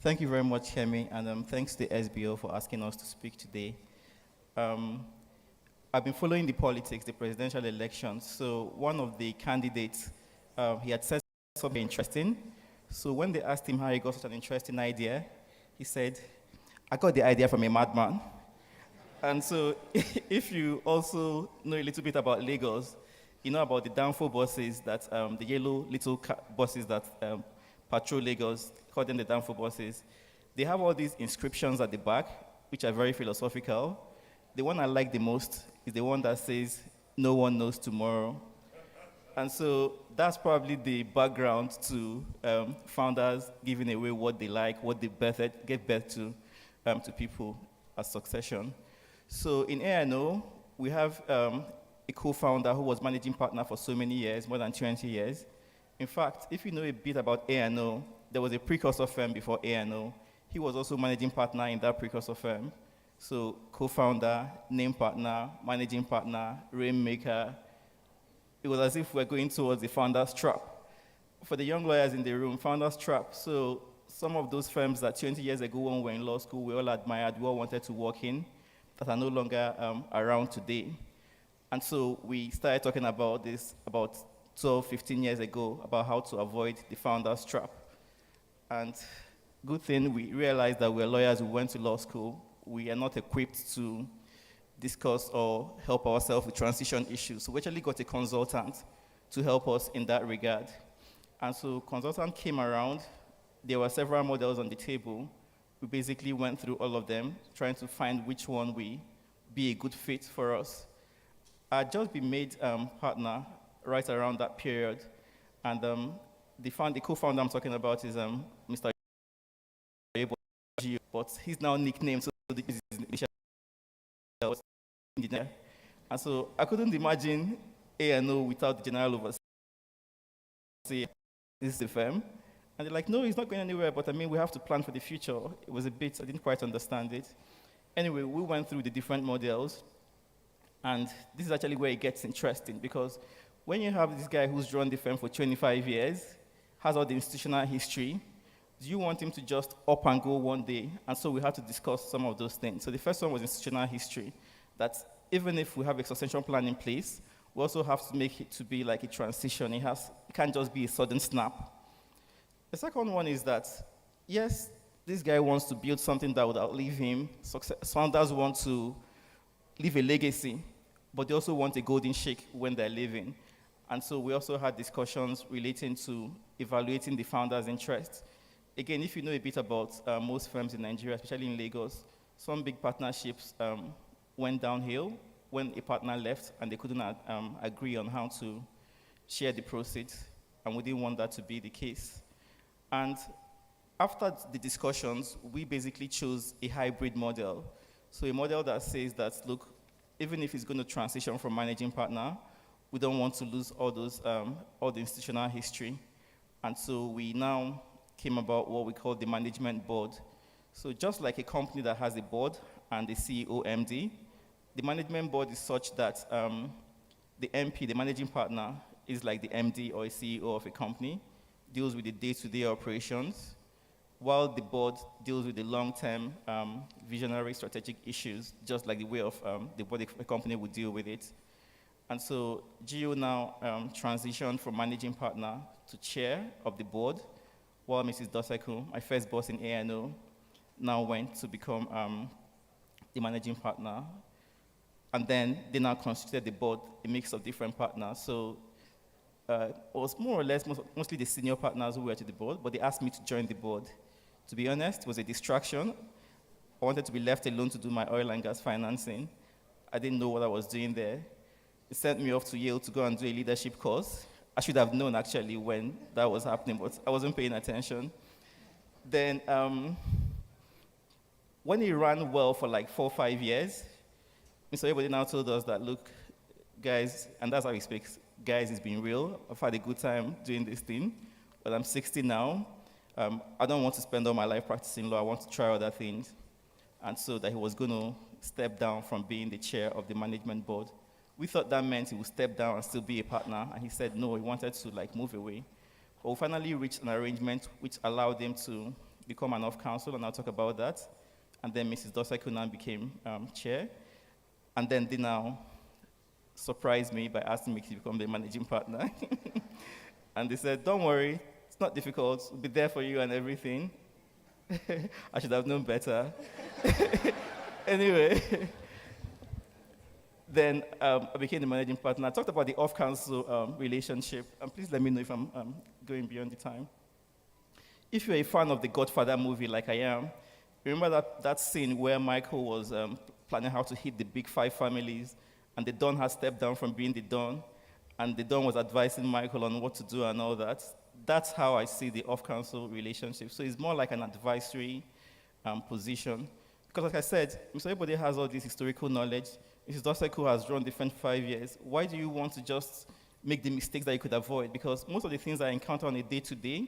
Thank you very much, Kemi, and thanks to SBL for asking us to speak today. I've been following the politics, the presidential elections. So one of the candidates, he had said something interesting. So when they asked him how he got such an interesting idea, he said, I got the idea from a madman. And so if you also know a little bit about Lagos, you know about the Danfo buses, that the yellow little buses that patrol Lagos, call them the Danfo buses. They have all these inscriptions at the back, which are very philosophical. The one I like the most is the one that says, no one knows tomorrow. And so that's probably the background to founders giving away what they like, what they give birth to people as succession. So in A&O, we have a co-founder who was managing partner for so many years, more than 20 years, In fact, if you know a bit about A&O, there was a precursor firm before A&O. He was also managing partner in that precursor firm. So co-founder, name partner, managing partner, rainmaker. It was as if we're going towards the founder's trap. For the young lawyers in the room, founder's trap. So some of those firms that 20 years ago when we were in law school, we all admired, we all wanted to work in, that are no longer around today. And so we started talking about this about 12, 15 years ago, about how to avoid the founder's trap. And good thing, we realized that we're lawyers who went to law school. We are not equipped to discuss or help ourselves with transition issues. So we actually got a consultant to help us in that regard. And so consultant came around. There were several models on the table. We basically went through all of them, trying to find which one would be a good fit for us. I had just been made partner right around that period. And the co-founder I'm talking about is Mr. But he's now nicknamed, so this is his initial engineer. And so I couldn't imagine A&O without the general overseer. This is the firm. And they're like, no, he's not going anywhere, but I mean, we have to plan for the future. It was a bit, I didn't quite understand it. Anyway, we went through the different models, and this is actually where it gets interesting, because when you have this guy who's run the firm for 25 years, has all the institutional history, do you want him to just up and go one day? And so we had to discuss some of those things. So the first one was institutional history, that even if we have a succession plan in place, we also have to make it to be like a transition. It can't just be a sudden snap. The second one is that, yes, this guy wants to build something that would outlive him. Founders want to leave a legacy, but they also want a golden shake when they're leaving. And so we also had discussions relating to evaluating the founder's interests. Again, if you know a bit about most firms in Nigeria, especially in Lagos, some big partnerships went downhill when a partner left and they couldn't agree on how to share the proceeds, and we didn't want that to be the case. And after the discussions, we basically chose a hybrid model. So a model that says that, look, even if it's going to transition from managing partner, we don't want to lose all the institutional history. And so we now came about what we call the management board. So just like a company that has a board and a CEO, MD, the management board is such that the MP, the managing partner, is like the MD or a CEO of a company, deals with the day-to-day operations, while the board deals with the long-term visionary strategic issues, just like the way of the board of a company would deal with it. And so Gio now transitioned from managing partner to chair of the board, while Mrs. Doseku, my first boss in A&O, now went to become the managing partner. And then they now constituted the board, a mix of different partners. So it was more or less mostly the senior partners who were to the board, but they asked me to join the board. To be honest, it was a distraction. I wanted to be left alone to do my oil and gas financing. I didn't know what I was doing there. They sent me off to Yale to go and do a leadership course. I should have known, actually, when that was happening, but I wasn't paying attention. Then, when it ran well for like 4 or 5 years, Mr. Everybody now told us that, look, guys, and that's how he speaks, guys, it's been real. I've had a good time doing this thing, but I'm 60 now. I don't want to spend all my life practicing law. I want to try other things. And so that he was going to step down from being the chair of the management board. We thought that meant he would step down and still be a partner, and he said no, he wanted to like move away. But we finally reached an arrangement which allowed him to become an off-counsel, and I'll talk about that. And then Mrs. Doseku now became chair. And then they now surprised me by asking me to become the managing partner. And they said, don't worry, it's not difficult, we'll be there for you and everything. I should have known better. Anyway. Then I became the managing partner. I talked about the off-council relationship, and please let me know if I'm going beyond the time. If you're a fan of the Godfather movie like I am, remember that scene where Michael was planning how to hit the big 5 families, and the Don had stepped down from being the Don, and the Don was advising Michael on what to do and all that. That's how I see the off-council relationship. So it's more like an advisory position. Because like I said, Mr. Everybody has all this historical knowledge. Mrs. Doseku has run the firm for 5 years. Why do you want to just make the mistakes that you could avoid, because most of the things I encounter on a day-to-day,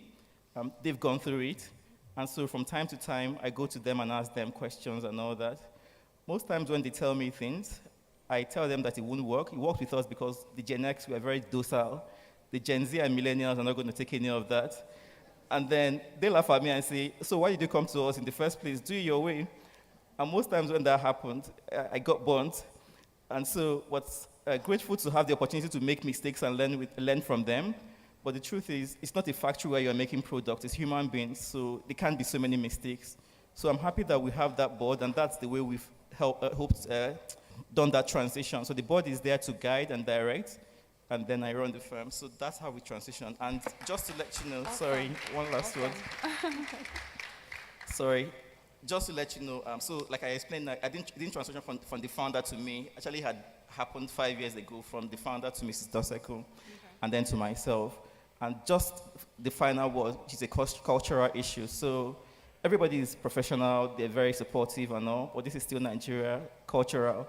they've gone through it. And so from time to time, I go to them and ask them questions and all that. Most times when they tell me things, I tell them that it won't work. It worked with us because the Gen X were very docile. The Gen Z and millennials are not going to take any of that. And then they laugh at me and say, so why did you come to us in the first place? Do it your way. And most times when that happened, I got burnt. And so what's grateful to have the opportunity to make mistakes and learn from them. But the truth is, it's not a factory where you're making products, it's human beings, so there can't be so many mistakes. So I'm happy that we have that board, and that's the way we've done that transition. So the board is there to guide and direct, and then I run the firm. So that's how we transition. And just to let you know, sorry, one last word. Sorry. Just to let you know, so like I explained, I didn't transition from the founder to me. Actually, had happened 5 years ago, from the founder to Mrs. Doseko, and then to myself. And just the final word, which is a cultural issue. So everybody is professional, they're very supportive and all, but this is still Nigeria, cultural.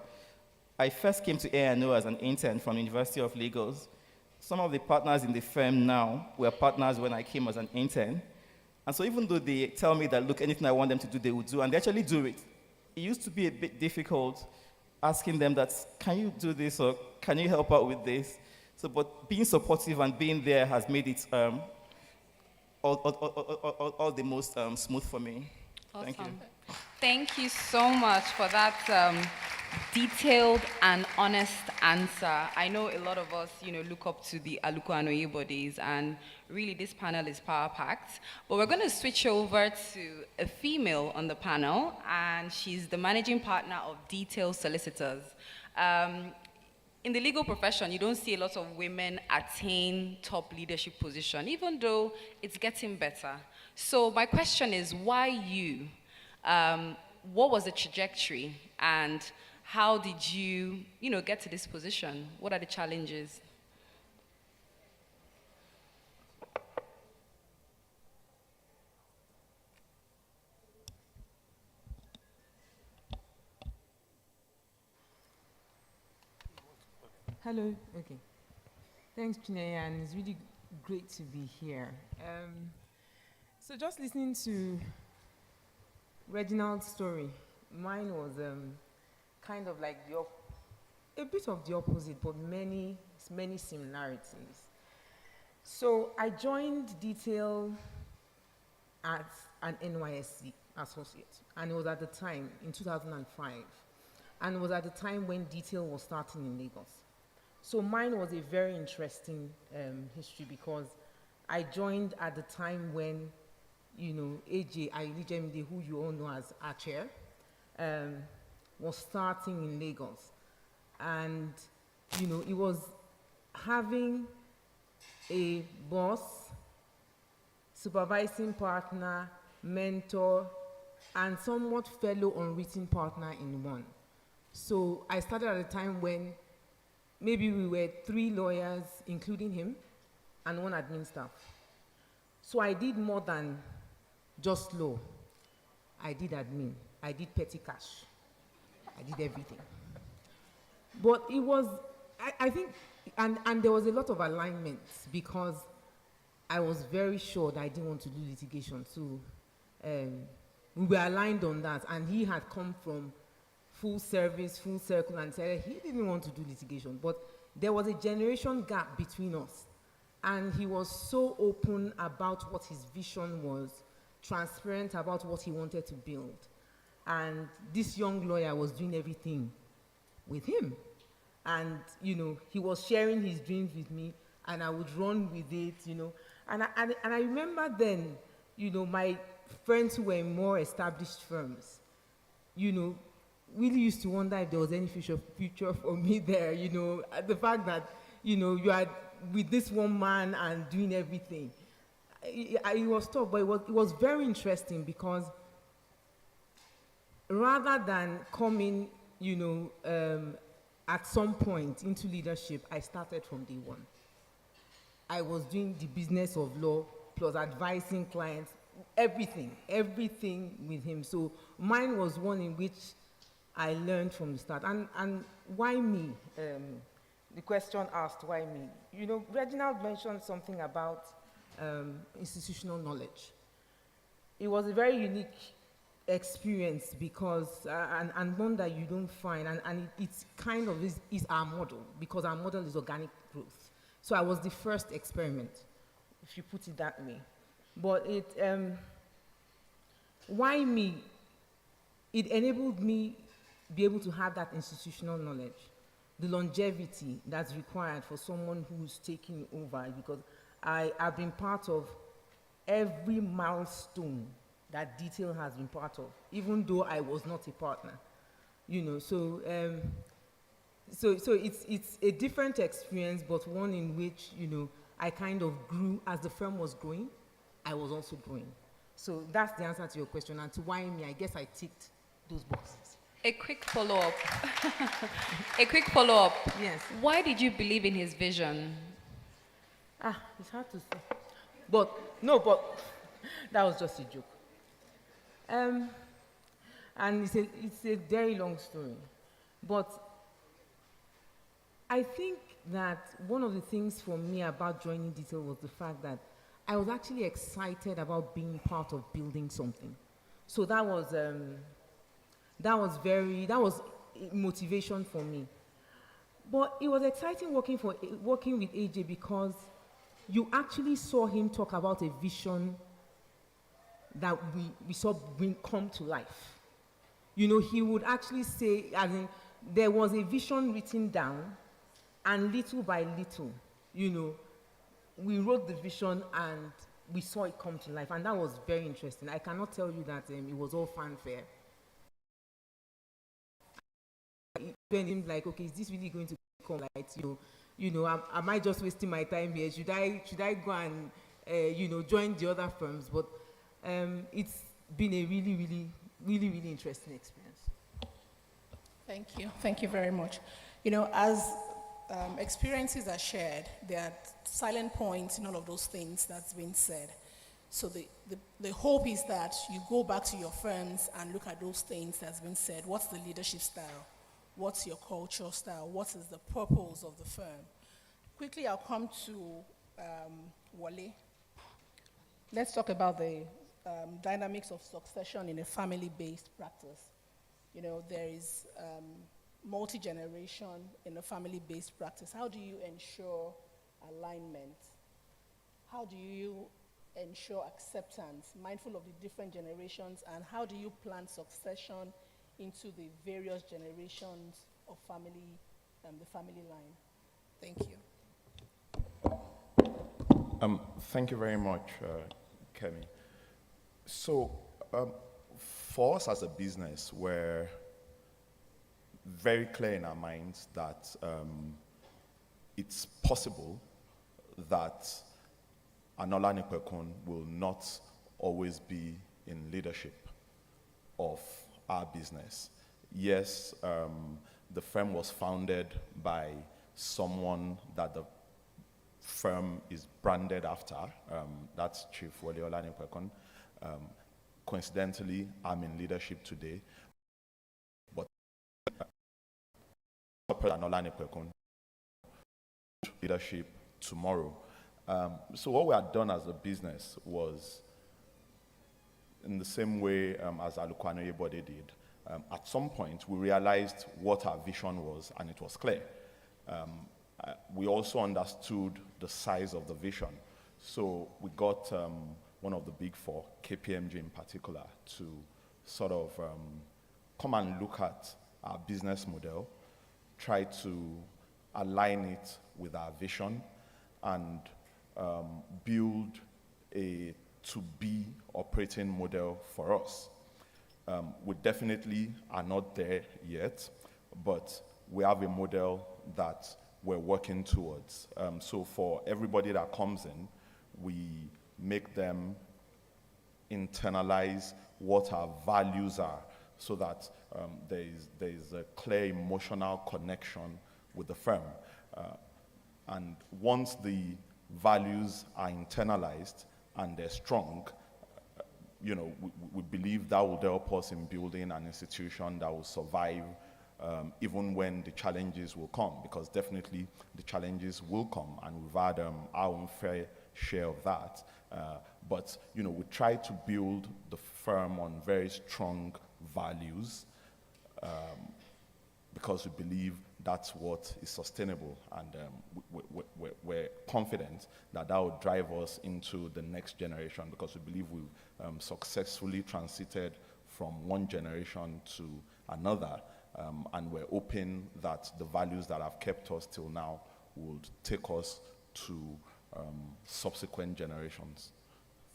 I first came to A&O as an intern from the University of Lagos. Some of the partners in the firm now were partners when I came as an intern. And so even though they tell me that, look, anything I want them to do, they will do, and they actually do it. It used to be a bit difficult asking them that, can you do this, or can you help out with this? So, but being supportive and being there has made it all the most smooth for me. Awesome. Thank you. Thank you so much for that detailed and honest answer. I know a lot of us, look up to the Aluko and Oyibo days, and really this panel is power-packed. But we're going to switch over to a female on the panel, and she's the managing partner of Detail Solicitors. In the legal profession, you don't see a lot of women attain top leadership position, even though it's getting better. So my question is, why you? What was the trajectory, and how did you, get to this position? What are the challenges? Hello. Okay. Thanks, Chineye, and it's really great to be here. So just listening to Reginald's story, mine was kind of like a bit of the opposite, but many similarities. So I joined Detail as an NYSC associate, and it was at the time, in 2005, and it was at the time when Detail was starting in Lagos. So mine was a very interesting history, because I joined at the time when, AJ Ayelijemide, who you all know as our chair, was starting in Lagos. And, it was having a boss, supervising partner, mentor, and somewhat fellow unwritten partner in one. So I started at a time when maybe we were 3 lawyers, including him, and 1 admin staff. So I did more than just law. I did admin. I did petty cash. I did everything. But it was, I think, and there was a lot of alignment, because I was very sure that I didn't want to do litigation. So we were aligned on that, and he had come from full service, full circle, and said he didn't want to do litigation. But there was a generation gap between us. And he was so open about what his vision was, transparent about what he wanted to build. And this young lawyer was doing everything with him. And, he was sharing his dreams with me, and I would run with it, And I remember then, my friends who were in more established firms, really used to wonder if there was any future for me there, the fact that, you are with this one man and doing everything. It was tough, but it was very interesting, because rather than coming, at some point into leadership, I started from day one. I was doing the business of law, plus advising clients, everything with him. So mine was one in which I learned from the start. And why me? the question asked, why me? You know, Reginald mentioned something about institutional knowledge. It was a very unique experience because, and one that you don't find, and it's kind of is our model, because our model is organic growth. So I was the first experiment, if you put it that way. But why me? It enabled me be able to have that institutional knowledge, the longevity that's required for someone who's taking over, because I've been part of every milestone that Detail has been part of, even though I was not a partner. You know, so it's a different experience, but one in which, you know, I kind of grew as the firm was growing. I was also growing. So that's the answer to your question. And to why me, I guess I ticked those boxes. A quick follow-up. A quick follow-up. Yes. Why did you believe in his vision? It's hard to say. But that was just a joke. And it's a very long story. But I think that one of the things for me about joining Detail was the fact that I was actually excited about being part of building something. So that was motivation for me. But it was exciting working with AJ because you actually saw him talk about a vision that we saw come to life. You know, he would actually say, as in, there was a vision written down, and little by little, you know, we wrote the vision and we saw it come to life, and that was very interesting. I cannot tell you that it was all fanfare. It seemed like, okay, is this really going to come light? You know, am I just wasting my time here? Should I go and join the other firms? But it's been a really interesting experience. Thank you very much. You know, as experiences are shared, there are silent points in all of those things that's been said. So the hope is that you go back to your firms and look at those things that's been said. What's the leadership style? What's your cultural style? What is the purpose of the firm? Quickly, I'll come to Wale. Let's talk about the dynamics of succession in a family-based practice. You know, there is multi-generation in a family-based practice. How do you ensure alignment? How do you ensure acceptance, mindful of the different generations, and how do you plan succession into the various generations of family, the family line? Thank you. Thank you very much, Kemi. So, for us as a business, we're very clear in our minds that it's possible that Anola Nipekun will not always be in leadership of our business. Yes, the firm was founded by someone that the firm is branded after. That's Chief Wale Olanipekun. Coincidentally, I'm in leadership today, but Olanipekun leadership tomorrow. So what we had done as a business was, in the same way as Alukwano Yebode did, at some point we realized what our vision was, and it was clear. We also understood the size of the vision. So we got one of the big four, KPMG in particular, to sort of come and look at our business model, try to align it with our vision, and build a to-be operating model for us. We definitely are not there yet, but we have a model that we're working towards. So for everybody that comes in, we make them internalize what our values are, so that there is a clear emotional connection with the firm. And once the values are internalized and they're strong, we believe that will help us in building an institution that will survive even when the challenges will come, because definitely the challenges will come, and we've had our own fair share of that. But we try to build the firm on very strong values, because we believe that's what is sustainable, and we're confident that that will drive us into the next generation, because we believe we've successfully transited from one generation to another, and we're hoping that the values that have kept us till now will take us to subsequent generations.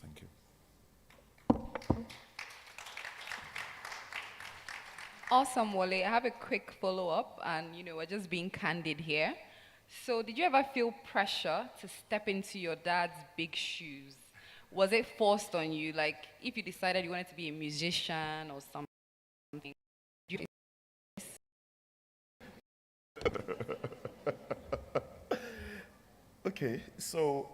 Thank you. Awesome, Wale. I have a quick follow-up, and we're just being candid here. So did you ever feel pressure to step into your dad's big shoes? Was it forced on you? Like, if you decided you wanted to be a musician or something? Okay, so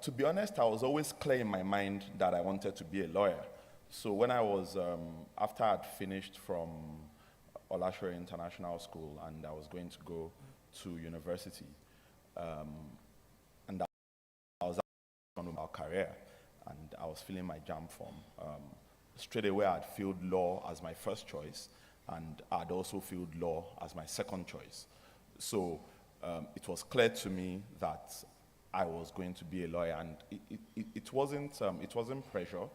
to be honest, I was always clear in my mind that I wanted to be a lawyer. So when I was, after I'd finished from Olasore International School and I was going to go to university, and I was on my career, and I was filling my JAM form. Straight away, I'd filled law as my first choice, and I'd also filled law as my second choice. So it was clear to me that I was going to be a lawyer, and it wasn't pressure.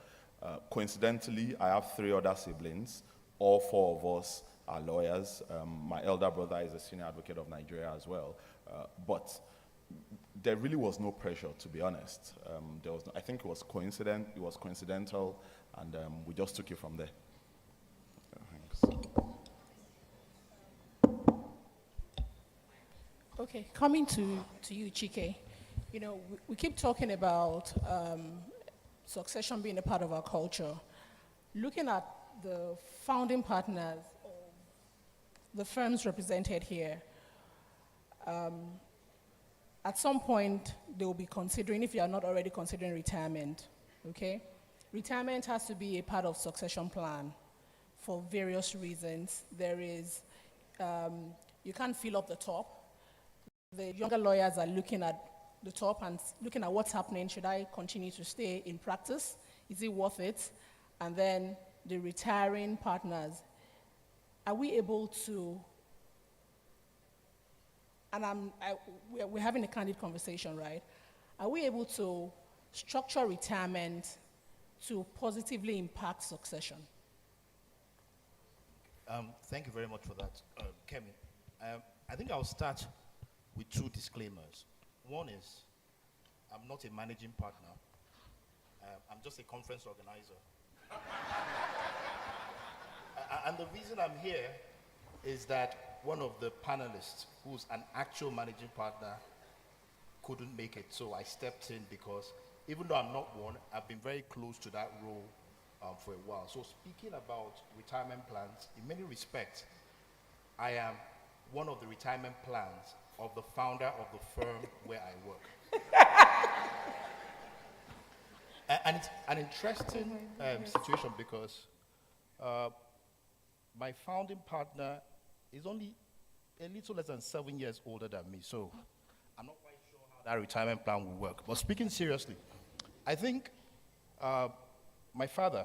Coincidentally, I have 3 other siblings. All 4 of us are lawyers. My elder brother is a senior advocate of Nigeria as well. But there really was no pressure, to be honest. I think it was coincidental, and we just took it from there. Thanks. Okay, coming to you, Chike. We keep talking about succession being a part of our culture. Looking at the founding partners, the firms represented here, at some point they will be considering, if you are not already considering retirement, okay? Retirement has to be a part of succession plan for various reasons. There is, you can't fill up the top. The younger lawyers are looking at the top and looking at what's happening. Should I continue to stay in practice? Is it worth it? And then the retiring partners, are we able to, and we're having a candid conversation, right? Are we able to structure retirement to positively impact succession? Thank you very much for that, Kemi. I think I'll start with 2 disclaimers. One is, I'm not a managing partner. I'm just a conference organizer. And the reason I'm here is that one of the panelists, who's an actual managing partner, couldn't make it. So I stepped in because even though I'm not one, I've been very close to that role for a while. So speaking about retirement plans, in many respects, I am one of the retirement plans of the founder of the firm where I work. And it's an interesting situation because my founding partner is only a little less than 7 years older than me, so I'm not quite sure how that retirement plan will work. But speaking seriously, I think my father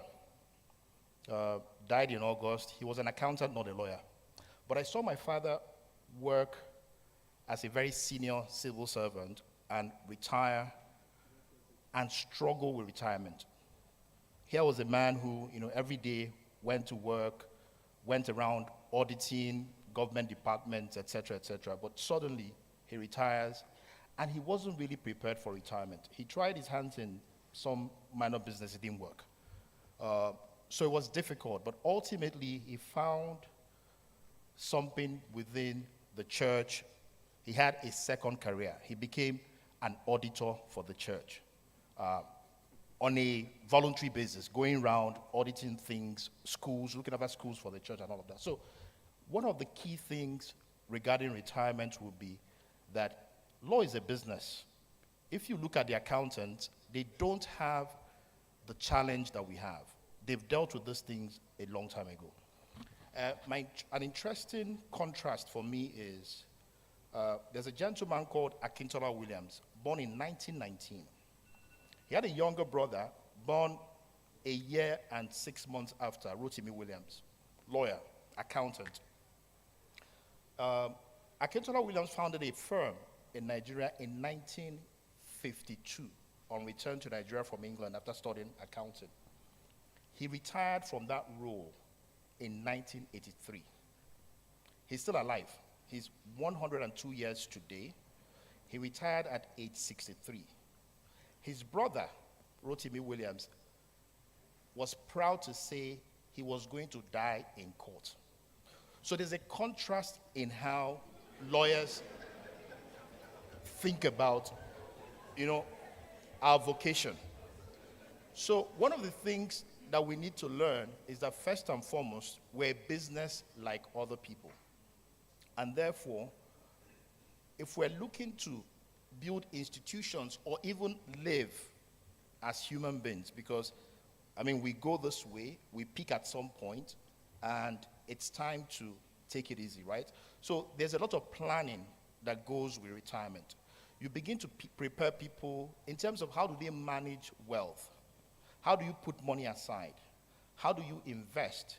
died in August. He was an accountant, not a lawyer. But I saw my father work as a very senior civil servant and retire and struggle with retirement. Here was a man who, every day went to work, went around auditing government departments, et cetera, but suddenly he retires, and he wasn't really prepared for retirement. He tried his hands in some minor business, it didn't work. So it was difficult, but ultimately he found something within the church. He had a second career. He became an auditor for the church on a voluntary basis, going around auditing things, schools, looking after schools for the church and all of that. So one of the key things regarding retirement would be that law is a business. If you look at the accountants, they don't have the challenge that we have. They've dealt with these things a long time ago. An interesting contrast for me is there's a gentleman called Akintola Williams, born in 1919. He had a younger brother born a year and 6 months after, Rotimi Williams, lawyer, accountant. Akintola Williams founded a firm in Nigeria in 1952 on return to Nigeria from England after studying accounting. He retired from that role in 1983. He's still alive. He's 102 years today. He retired at age 63. His brother, Rotimi Williams, was proud to say he was going to die in court. So there's a contrast in how lawyers think about, our vocation. So one of the things that we need to learn is that first and foremost, we're a business like other people. And therefore, if we're looking to build institutions or even live as human beings, because, we go this way, we peak at some point, and it's time to take it easy, right? So there's a lot of planning that goes with retirement. You begin to prepare people in terms of how do they manage wealth? How do you put money aside? How do you invest?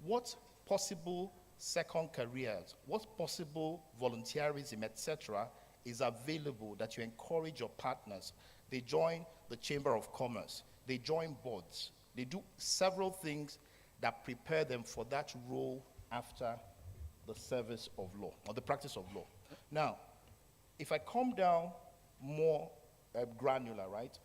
What possible second careers, what possible volunteerism, etc., is available that you encourage your partners? They join the Chamber of Commerce, they join boards, they do several things that prepare them for that role after the service of law, or the practice of law. Now, if I come down more granular, right,